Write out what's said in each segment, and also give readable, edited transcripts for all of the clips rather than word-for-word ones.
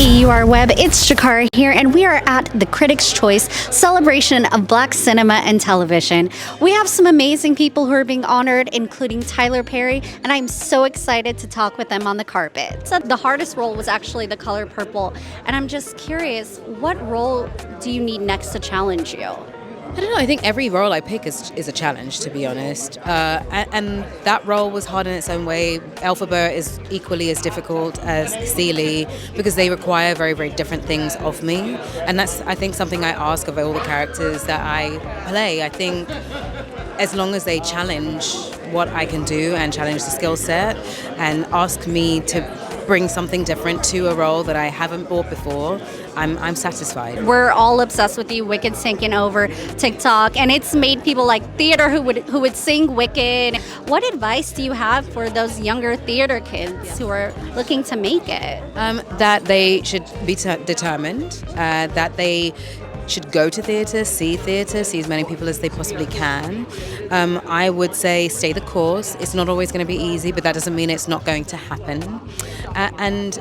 EURweb, it's Shakara here, and we are at the Critics' Choice celebration of Black cinema and television. We have some amazing people who are being honored, including Tyler Perry, and I'm so excited to talk with them on the carpet. So the hardest role was actually The Color Purple, and I'm just curious, what role do you need next to challenge you? I don't know. I think every role I pick is a challenge, to be honest. And that role was hard in its own way. Elphaba is equally as difficult as Celie because they require very, very different things of me. And that's, I think, something I ask of all the characters that I play. I think as long as they challenge what I can do and challenge the skill set and ask me to bring something different to a role that I haven't brought before, I'm satisfied. We're all obsessed with you. Wicked's taken over TikTok, and it's made people like theater who would sing Wicked. What advice do you have for those younger theater kids who are looking to make it? That they should be determined, that they should go to theatre, see as many people as they possibly can. I would say stay the course. It's not always going to be easy, but that doesn't mean it's not going to happen. And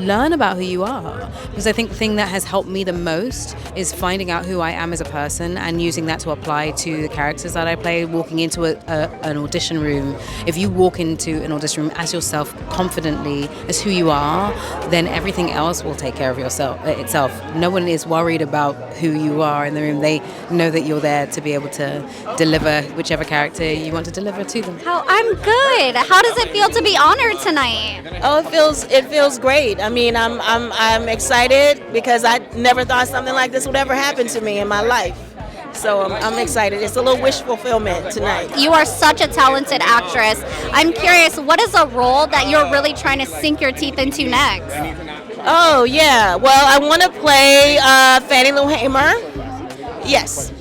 learn about who you are. Because I think the thing that has helped me the most is finding out who I am as a person and using that to apply to the characters that I play. Walking into an audition room, if you walk into an audition room as yourself confidently, as who you are, then everything else will take care of itself. No one is worried about who you are in the room. They know that you're there to be able to deliver whichever character you want to deliver to them. I'm good. How does it feel to be honored tonight? Oh, it feels great. I mean, I'm excited because I never thought something like this would ever happen to me in my life. So I'm excited. It's a little wish fulfillment tonight. You are such a talented actress. I'm curious, what is a role that you're really trying to sink your teeth into next? Oh, yeah. Well, I want to play Fannie Lou Hamer. Yes.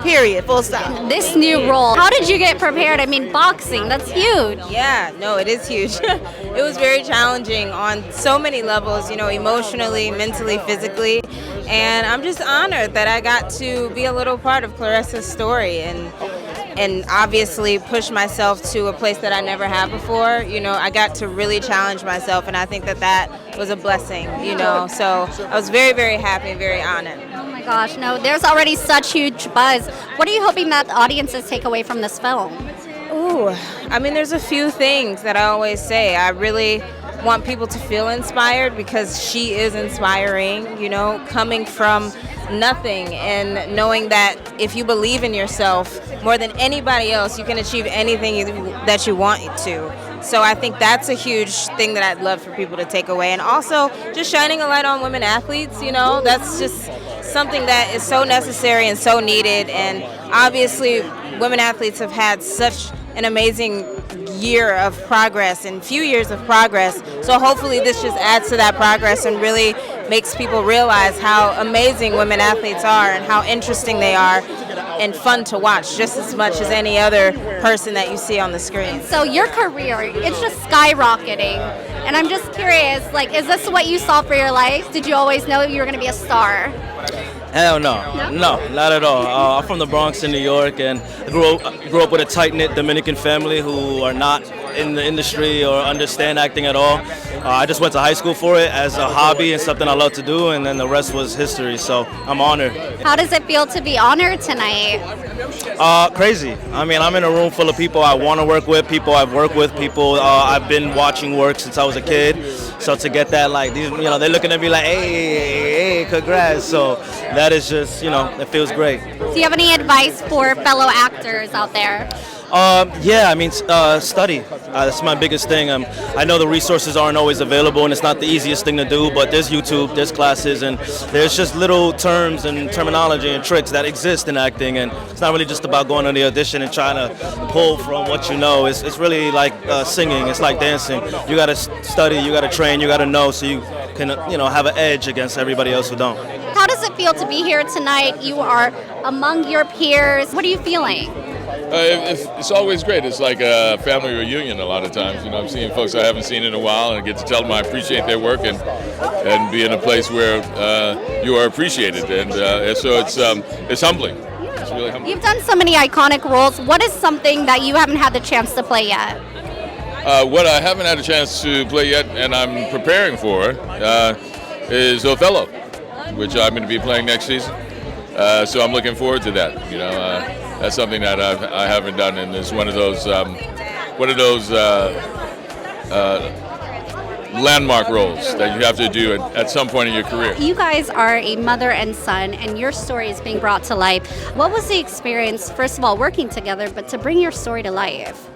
Period. Full stop. This new role, how did you get prepared? I mean, boxing, that's huge. Yeah, no, it is huge. It was very challenging on so many levels, emotionally, mentally, physically. And I'm just honored that I got to be a little part of Claressa's story and obviously push myself to a place that I never have before. I got to really challenge myself, and I think that was a blessing, So I was very, very happy and very honored. Oh my gosh, no, there's already such huge buzz. What are you hoping that audiences take away from this film? Ooh, I mean, there's a few things that I always say. I really want people to feel inspired because she is inspiring, coming from nothing and knowing that if you believe in yourself more than anybody else, you can achieve anything that you want to. So I think that's a huge thing that I'd love for people to take away. And also just shining a light on women athletes, that's just something that is so necessary and so needed. And obviously women athletes have had such an amazing year of progress and few years of progress. So hopefully this just adds to that progress and really makes people realize how amazing women athletes are and how interesting they are and fun to watch just as much as any other person that you see on the screen. So your career, it's just skyrocketing. And I'm just curious, is this what you saw for your life? Did you always know you were going to be a star? Hell no, not at all. I'm from the Bronx in New York, and I grew up with a tight-knit Dominican family who are not in the industry or understand acting at all. I just went to high school for it as a hobby and something I love to do, and then the rest was history, so I'm honored. How does it feel to be honored tonight? Crazy. I mean, I'm in a room full of people I want to work with, people I've worked with, people I've been watching work since I was a kid. So to get that, they're looking at me like, hey, congrats. So that is just, it feels great. Do you have any advice for fellow actors out there? Study. That's my biggest thing. I know the resources aren't always available, and it's not the easiest thing to do, but there's YouTube, there's classes, and there's just little terms and terminology and tricks that exist in acting, and it's not really just about going on the audition and trying to pull from what you know. It's really like singing. It's like dancing. You got to study, you got to train, you got to know so you can, have an edge against everybody else who don't. How does it feel to be here tonight? You are among your peers. What are you feeling? It's always great. It's like a family reunion a lot of times. I'm seeing folks I haven't seen in a while, and I get to tell them I appreciate their work and be in a place where you are appreciated. And so it's humbling. It's really humbling. You've done so many iconic roles. What is something that you haven't had the chance to play yet? What I haven't had a chance to play yet, and I'm preparing for, is Othello, which I'm going to be playing next season. So I'm looking forward to that. That's something that I haven't done, and it's one of those landmark roles that you have to do at some point in your career. You guys are a mother and son, and your story is being brought to life. What was the experience, first of all, working together, but to bring your story to life?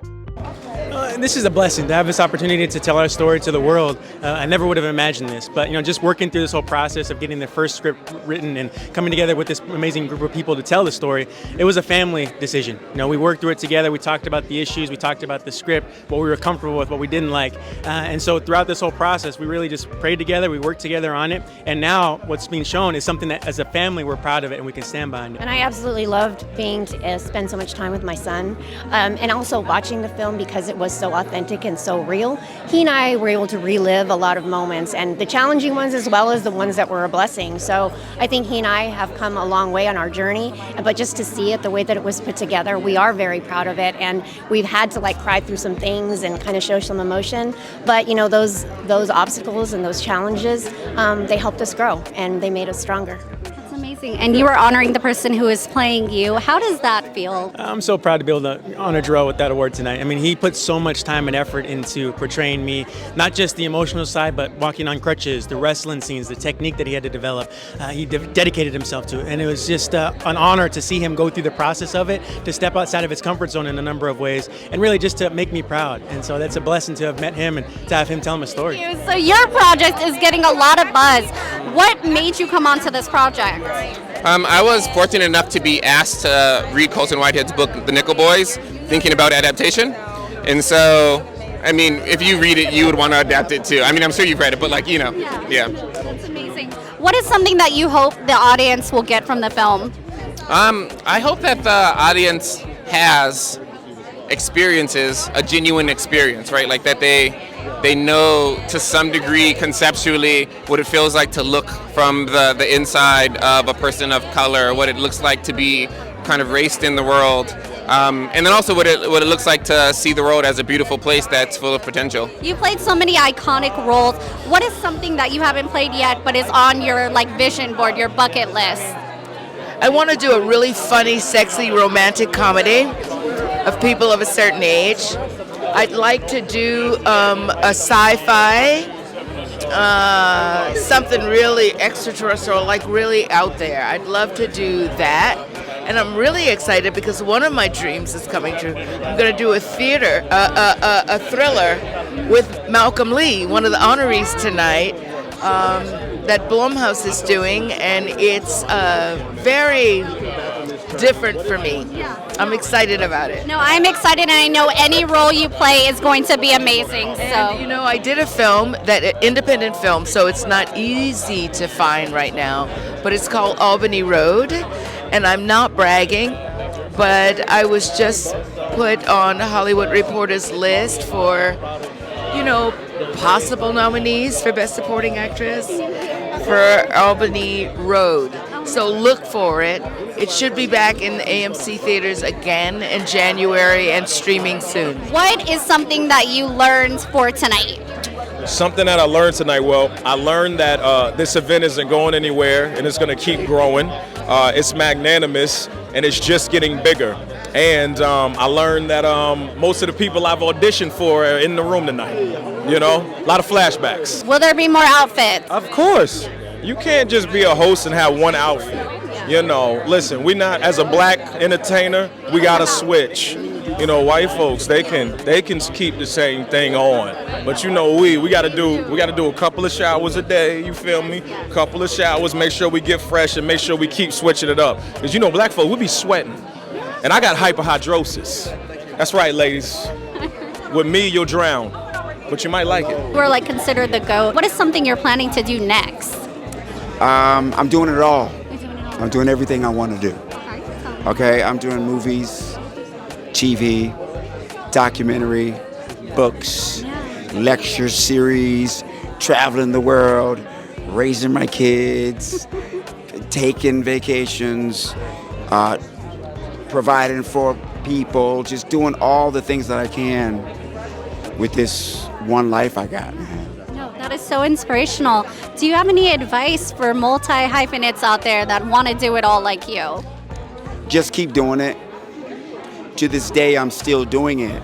This is a blessing to have this opportunity to tell our story to the world. I never would have imagined this, but just working through this whole process of getting the first script written and coming together with this amazing group of people to tell the story, it was a family decision. We worked through it together. We talked about the issues, we talked about the script, what we were comfortable with, what we didn't like, and so throughout this whole process, we really just prayed together. We worked together on it, and now what's being shown is something that, as a family, we're proud of it and we can stand behind it. And I absolutely loved being to spend so much time with my son, and also watching the film because it was so authentic and so real. He and I were able to relive a lot of moments, and the challenging ones as well as the ones that were a blessing. So I think he and I have come a long way on our journey, but just to see it the way that it was put together, we are very proud of it, and we've had to cry through some things and kind of show some emotion, but those obstacles and those challenges, they helped us grow and they made us stronger. Amazing. And you are honoring the person who is playing you. How does that feel? I'm so proud to be able to honor Jarrell with that award tonight. I mean, he put so much time and effort into portraying me, not just the emotional side, but walking on crutches, the wrestling scenes, the technique that he had to develop. He dedicated himself to it, and it was just an honor to see him go through the process of it, to step outside of his comfort zone in a number of ways, and really just to make me proud. And so that's a blessing to have met him and to have him tell my story. Thank you. So your project is getting a lot of buzz. What made you come onto this project? I was fortunate enough to be asked to read Colson Whitehead's book, The Nickel Boys, thinking about adaptation. And so, I mean, if you read it, you would want to adapt it too. I mean, I'm sure you've read it, but yeah. That's amazing. What is something that you hope the audience will get from the film? I hope that the audience has experiences, a genuine experience, right? Like that they know to some degree conceptually what it feels like to look from the inside of a person of color, what it looks like to be kind of raced in the world, and then also what it looks like to see the world as a beautiful place that's full of potential. You played so many iconic roles. What is something that you haven't played yet but is on your vision board, your bucket list? I want to do a really funny, sexy, romantic comedy of people of a certain age. I'd like to do a sci-fi, something really extraterrestrial, really out there. I'd love to do that. And I'm really excited because one of my dreams is coming true. I'm going to do a thriller with Malcolm Lee, one of the honorees tonight, that Blumhouse is doing, and it's very different for me. I'm excited about it. No, I'm excited, and I know any role you play is going to be amazing. And, I did a film, independent film, so it's not easy to find right now, but it's called Albany Road, and I'm not bragging, but I was just put on Hollywood Reporter's list for, possible nominees for Best Supporting Actress for Albany Road. So look for it. It should be back in the AMC theaters again in January and streaming soon. What is something that you learned for tonight? Something that I learned tonight, I learned that this event isn't going anywhere and it's going to keep growing. It's magnanimous and it's just getting bigger. And I learned that most of the people I've auditioned for are in the room tonight. A lot of flashbacks. Will there be more outfits? Of course. You can't just be a host and have one outfit. Listen, we not, as a black entertainer, we got to switch. White folks, they can keep the same thing on. But we got to do a couple of showers a day, you feel me? A couple of showers, make sure we get fresh and make sure we keep switching it up. Because black folk, we be sweating. And I got hyperhidrosis. That's right, ladies. With me, you'll drown. But you might like it. We're considered the GOAT. What is something you're planning to do next? I'm doing it all. I'm doing everything I want to do. Okay, I'm doing movies, TV, documentary, books, lecture series, traveling the world, raising my kids, taking vacations, providing for people, just doing all the things that I can with this one life I got. No, that is so inspirational. Do you have any advice for multi-hyphenates out there that want to do it all like you? Just keep doing it. To this day, I'm still doing it.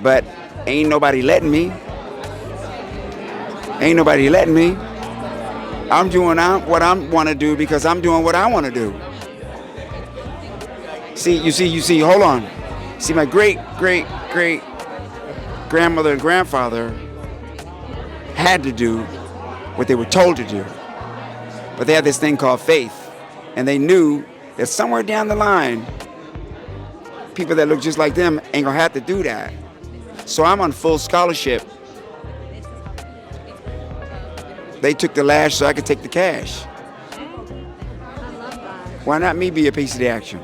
But ain't nobody letting me. Ain't nobody letting me. I'm doing what I want to do because I'm doing what I want to do. See, hold on. See, my great grandmother and grandfather had to do what they were told to do. But they had this thing called faith. And they knew that somewhere down the line, people that look just like them ain't gonna have to do that. So I'm on full scholarship. They took the lash so I could take the cash. Why not me be a piece of the action?